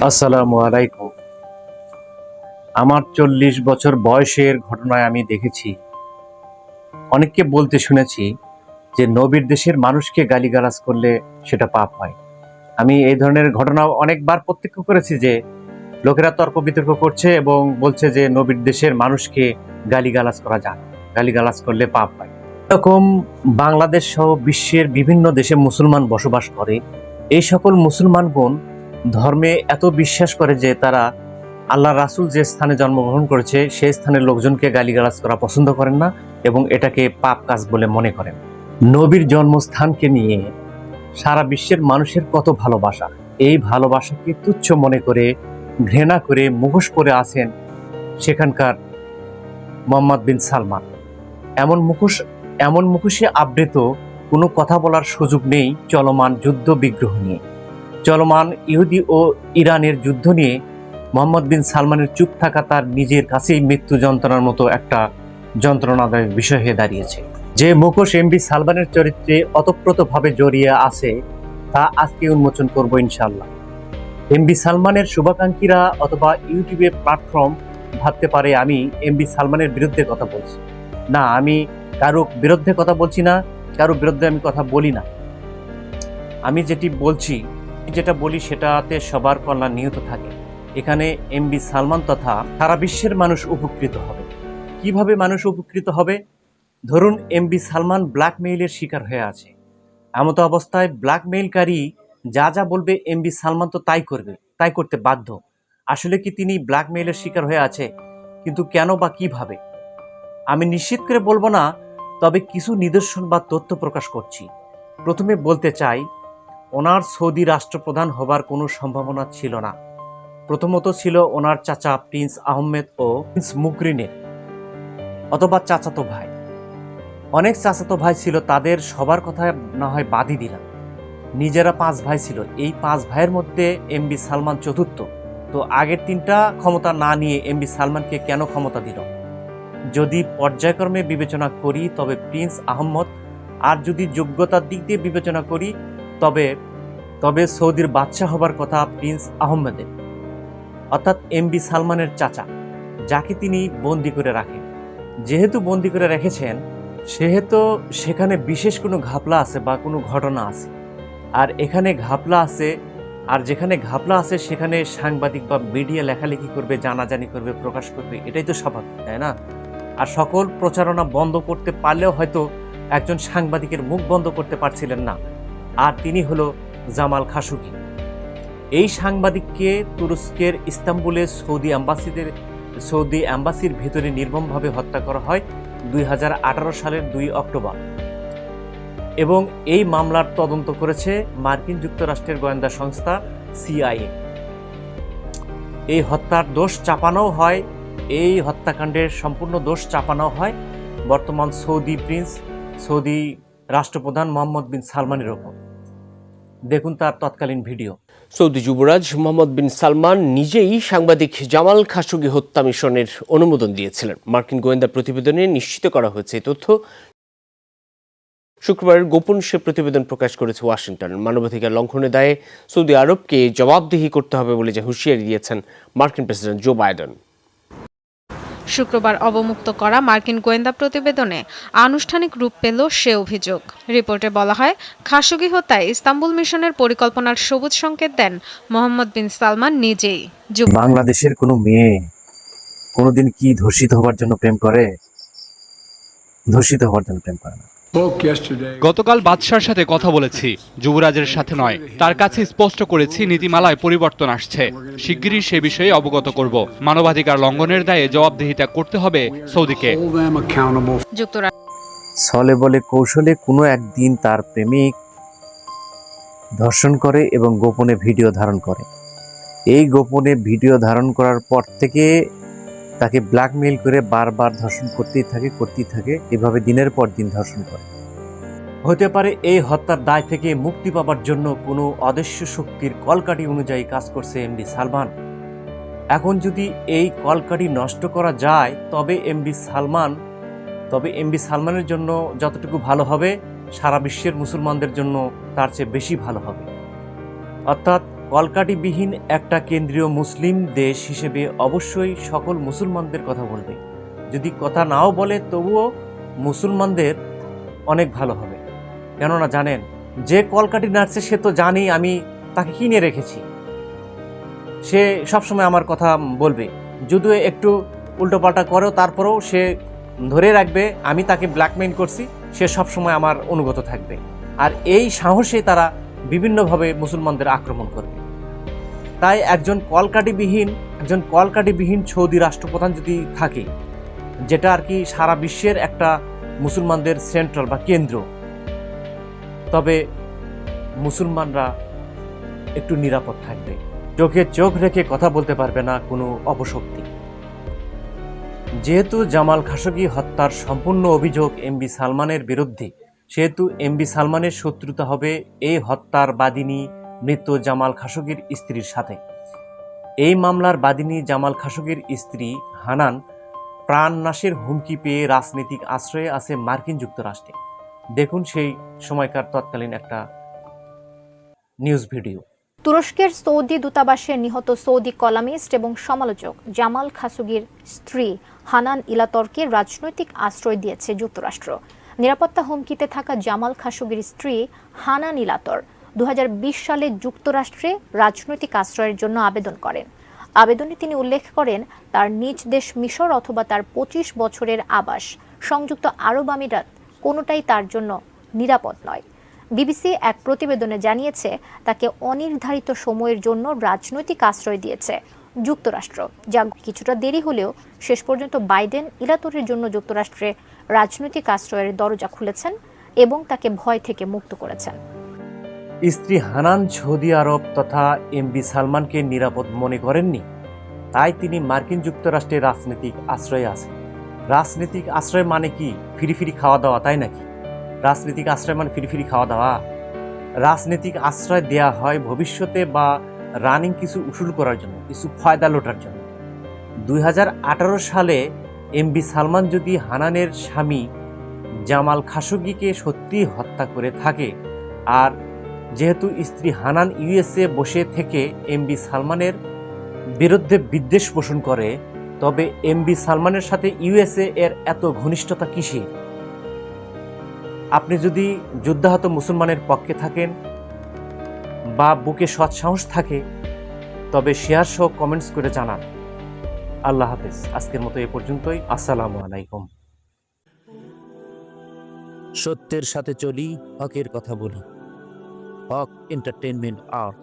আসসালামু আলাইকুম। আমার 40 বছর বয়সের ঘটনায় আমি দেখেছি, অনেককে বলতে শুনেছি যে নবীর দেশের মানুষকে গালিগালাজ করলে সেটা পাপ হয়। আমি এই ধরনের ঘটনা অনেকবার প্রত্যক্ষ করেছি যে লোকেরা তর্ক বিতর্ক করছে এবং বলছে যে নবীর দেশের মানুষকে গালিগালাজ করা যায় না, গালিগালাজ করলে পাপ হয়। এরকম বাংলাদেশ সহ বিশ্বের বিভিন্ন দেশে মুসলমান বসবাস করে। এই সকল মুসলমানগণ ধর্মে এত বিশ্বাস করে যে তারা আল্লাহ রাসূল যে স্থানে জন্মগ্রহণ করেছে সেই স্থানের লোকজনকে গালিগালাজ করা পছন্দ করেন না এবং এটাকে পাপ কাজ বলে মনে করেন। নবীর জন্মস্থানকে নিয়ে সারা বিশ্বের মানুষের কত ভালোবাসা, এই ভালোবাসাকে তুচ্ছ মনে করে, ঘৃণা করে মুখোশ করে আছেন সেখানকার মোহাম্মদ বিন সালমান। এমন মুখোশে আবৃত কোনো কথা বলার সুযোগ নেই চলমান যুদ্ধ বিগ্রহ নিয়ে। চলমান ইহুদি ও ইরানের যুদ্ধ নিয়ে মোহাম্মদ বিন সালমানের চুপ থাকা তার নিজের কাছেই মৃত্যু যন্ত্রণার মতো একটা যন্ত্রণাদায়ক বিষয় হয়ে দাঁড়িয়েছে। যে মুখোশ এমবি সালমানের চরিত্রে অতপ্রতভাবে জড়িয়ে আছে তা আজকে উন্মোচন করব ইনশাআল্লাহ। এমবি সালমানের শুভাকাঙ্ক্ষীরা অথবা ইউটিউবে প্ল্যাটফর্ম ভাবতে পারে আমি এমবি সালমানের বিরুদ্ধে কথা বলছি। না, আমি কারো বিরুদ্ধে কথা বলছি না, কারো বিরুদ্ধে আমি কথা বলি না। আমি যেটা বলি সেটাতে সবার কল্যাণ নিহিত থাকে। এখানে এমবি সালমান তথা সারা বিশ্বের মানুষ উপকৃত হবে। কিভাবে মানুষ উপকৃত হবে? ধরুন এমবি সালমান ব্ল্যাকমেইলের শিকার হয়ে আছে। এমত অবস্থায় ব্ল্যাকমেইলকারী যা যা বলবে এমবি সালমান তো তাই করতে বাধ্য। আসলে কি তিনি ব্ল্যাকমেইলের শিকার হয়ে আছে? কিন্তু কেন বা কিভাবে? আমি নিশ্চিত করে বলবো না, তবে কিছু নিদর্শন বা তথ্য প্রকাশ করছি। প্রথমে বলতে চাই, ওনার সৌদি রাষ্ট্রপ্রধান হবার কোনো সম্ভাবনা ছিল না। প্রথমত ছিল ওনার চাচা প্রিন্স আহমেদ ও প্রিন্স মুকরিনের অথবা চাচাতো ভাই। অনেক চাচাতো ভাই ছিল, তাদের সবার কথা না হয় বাদই দিলাম। নিজেরা 5 ভাই ছিল, এই 5 ভাইয়ের মধ্যে এমবি সালমান চতুর্থ। তো আগের 3টা ক্ষমতা না নিয়ে এমবি সালমানকে কেন ক্ষমতা দিল? যদি পর্যায়ক্রমে বিবেচনা করি তবে প্রিন্স আহমদ, আর যদি যোগ্যতার দিক দিয়ে বিবেচনা করি তবে সৌদির বাদশাহ হবার কথা প্রিন্স আহমেদের, অর্থাৎ এমবি সালমানের চাচা, যাকে তিনি বন্দি করে রাখেন। যেহেতু বন্দি করে রেখেছেন সেহেতু সেখানে বিশেষ কোনো ঘাপলা আছে বা কোনো ঘটনা আছে। আর এখানে ঘাপলা আছে, আর যেখানে ঘাপলা আছে সেখানে সাংবাদিক বা মিডিয়া লেখালেখি করবে, জানাজানি করবে, প্রকাশ করবে, এটাই তো স্বাভাবিক, তাই না? আর সকল প্রচারণা বন্ধ করতে পারলেও হয়তো একজন সাংবাদিকের মুখ বন্ধ করতে পারছিলেন না, আর তিনি হলো জামাল খাশোগি। এই সাংবাদিককে তুরস্কের ইস্তাম্বুলে সৌদি অ্যাম্বাসির ভেতরে নির্মমভাবে হত্যা করা হয় 2018 সালের 2 অক্টোবর। এবং এই মামলার তদন্ত করেছে মার্কিন যুক্তরাষ্ট্রের গোয়েন্দা সংস্থা সিআইএ। এই হত্যার দোষ চাপানো হয়, এই হত্যাকাণ্ডের সম্পূর্ণ দোষ চাপানো হয় বর্তমান সৌদি রাষ্ট্রপ্রধান মোহাম্মদ বিন সালমানের ওপর। দেখুন তার তৎকালীন ভিডিও। সৌদি যুবরাজ মোহাম্মদ বিন সালমান নিজেই সাংবাদিক জামাল খাশোগি হত্যা মিশনের অনুমোদন দিয়েছিলেন। মার্কিন গোয়েন্দা প্রতিবেদনে নিশ্চিত করা হয়েছে এই তথ্য। শুক্রবার গোপন সে প্রতিবেদন প্রকাশ করেছে ওয়াশিংটন। মানবাধিকার লঙ্ঘনের দায়ে সৌদি আরবকে জবাবদিহি করতে হবে বলে যে হুঁশিয়ারি দিয়েছেন মার্কিন প্রেসিডেন্ট জো বাইডেন। শুক্রবার অবমুক্ত করা মার্কিন গোয়েন্দা প্রতিবেদনে আনুষ্ঠানিক রূপ পেল সে অভিযোগ। রিপোর্টে বলা হয়, খাশোগি হত্যায় ইস্তাম্বুল মিশনের পরিকল্পনার সবুজ সংকেত দেন মোহাম্মদ বিন সালমান নিজেই। বাংলাদেশের কোনো মেয়ে কোনোদিন কি ধর্ষিত হবার জন্য প্রেম করে? ধর্ষিত হওয়ার জন্য প্রেম করে না। গতকাল বাদশার সাথে কথা বলেছি, যুবরাজের সাথে নয়। তার কাছে স্পষ্ট করেছি নীতিমালায় পরিবর্তন আসছে, শিগগিরই সে বিষয়ে অবগত করব। মানবাধিকার লঙ্ঘনের দায়ে জবাবদিহিতা করতে হবে সৌদিকে। ছলে বলে কৌশলে কোনো একদিন তার প্রেমিক ধর্ষণ করে এবং গোপনে ভিডিও ধারণ করে। এই গোপনে ভিডিও ধারণ করার পর থেকে তাকে ব্ল্যাকমেইল করে বারবার ধর্ষণ করতেই থাকে, এভাবে দিনের পর দিন ধর্ষণ করে। হতে পারে এই হত্যার দায় থেকে মুক্তি পাবার জন্য কোনো অদৃশ্য শক্তির কলকাঠি অনুযায়ী কাজ করছে এমবি সালমান। এখন যদি এই কলকাঠি নষ্ট করা যায় তবে এমবি সালমানের জন্য যতটুকু ভালো হবে সারা বিশ্বের মুসলমানদের জন্য তার চেয়ে বেশি ভালো হবে। অর্থাৎ কলকাঠিবিহীন একটা কেন্দ্রীয় মুসলিম দেশ হিসেবে অবশ্যই সকল মুসলমানদের কথা বলবে। যদি কথা নাও বলে তবুও মুসলমানদের অনেক ভালো হবে। কেননা জানেন, যে কলকাঠি নাড়ছে সে তো জানি আমি তাকে কিনে রেখেছি, সে সবসময় আমার কথা বলবে। যদিও একটু উল্টোপাল্টা করেও তারপরেও সে ধরে রাখবে আমি তাকে ব্ল্যাকমেইল করছি, সে সবসময় আমার অনুগত থাকবে। আর এই সাহসে তারা বিভিন্নভাবে মুসলমানদের আক্রমণ করবে। তাই একজন কলকাঠিবিহীন সৌদি রাষ্ট্রপ্রধান যদি থাকে, যেটা আর কি সারা বিশ্বের একটা মুসলমানদের সেন্ট্রাল বা কেন্দ্র, তবে মুসলমানরা একটু নিরাপদ থাকবে। চোখে চোখ রেখে কথা বলতে পারবে না কোনো অপশক্তি। যেহেতু জামাল খাশোগি হত্যার সম্পূর্ণ অভিযোগ এমবি সালমানের বিরুদ্ধে, সেহেতু এমবি সালমানের শত্রুতা হবে এই হত্যার বাদিনী মৃত জামাল খাশোগির স্ত্রীর সাথে। এই মামলার বাদিনী জামাল খাশোগির স্ত্রী হানান প্রাণনাশের হুমকি পেয়ে রাজনৈতিক আশ্রয়ে আছে মার্কিন যুক্তরাষ্ট্রে। দেখুন সেই সময়কার তৎকালীন একটা নিউজ ভিডিও। তুরস্কের সৌদি দূতাবাসে নিহত সৌদি কলামিস্ট এবং সমালোচক জামাল খাশোগির স্ত্রী হানান ইলাতরকে রাজনৈতিক আশ্রয় দিয়েছে যুক্তরাষ্ট্র। নিরাপত্তা হুমকিতে থাকা জামাল খাশোগির স্ত্রী হানান ইলাতর 2020 সালে যুক্তরাষ্ট্রে রাজনৈতিক আশ্রয়ের জন্য আবেদন করেন। আবেদনে তিনি উল্লেখ করেন তার নিজ দেশ মিশর অথবা তার 25 বছরের আবাস সংযুক্ত আরব আমিরাত কোনোটাই তার জন্য নিরাপদ নয়। বিবিসি এক প্রতিবেদনে জানিয়েছে তাকে অনির্ধারিত সময়ের জন্য রাজনৈতিক আশ্রয় দিয়েছে যুক্তরাষ্ট্র, যা কিছুটা দেরি হলেও শেষ পর্যন্ত বাইডেন ইলাতরের জন্য যুক্তরাষ্ট্রে রাজনৈতিক আশ্রয়ের দরজা খুলেছেন এবং তাকে ভয় থেকে মুক্ত করেছেন। স্ত্রী হানান সৌদি আরব তথা এমবি সালমানকে নিরাপদ মনে করেননি, তাই তিনি মার্কিন যুক্তরাষ্ট্রের রাজনৈতিক আশ্রয়ে আছেন। রাজনৈতিক আশ্রয় মানে কি ফ্রি ফ্রি খাওয়া দাওয়া, তাই নাকি? রাজনৈতিক আশ্রয় মানে ফ্রি ফ্রি খাওয়া দাওয়া? রাজনৈতিক আশ্রয় দেয়া হয় ভবিষ্যতে বা রানিং কিছু উসুল করার জন্য, কিছু ফায়দা লোটার জন্য। 2018 সালে এমবি সালমান যদি হানানের স্বামী জামাল খাশোগিকে সত্যি হত্যা করে থাকে, আর যেহেতু স্ত্রী হানান ইউএসএ বসে থেকে এমবি সালমানের বিরুদ্ধে বিদ্বেষ পোষণ করে, তবে এমবি সালমানের সাথে ইউএসএ এর এত ঘনিষ্ঠতা কিসে? আপনি যদি যুদ্ধাহত মুসলমানের পক্ষে থাকেন বা বুকে সৎসাহস থাকে, তবে শেয়ার সহ কমেন্টস করে জানান। আল্লাহ হাফেজ। আজকের মতো এ পর্যন্তই। আসসালামু আলাইকুম। সত্যের সাথে চলি, হকের কথা বলি। হক এন্টারটেইনমেন্ট আর্ট।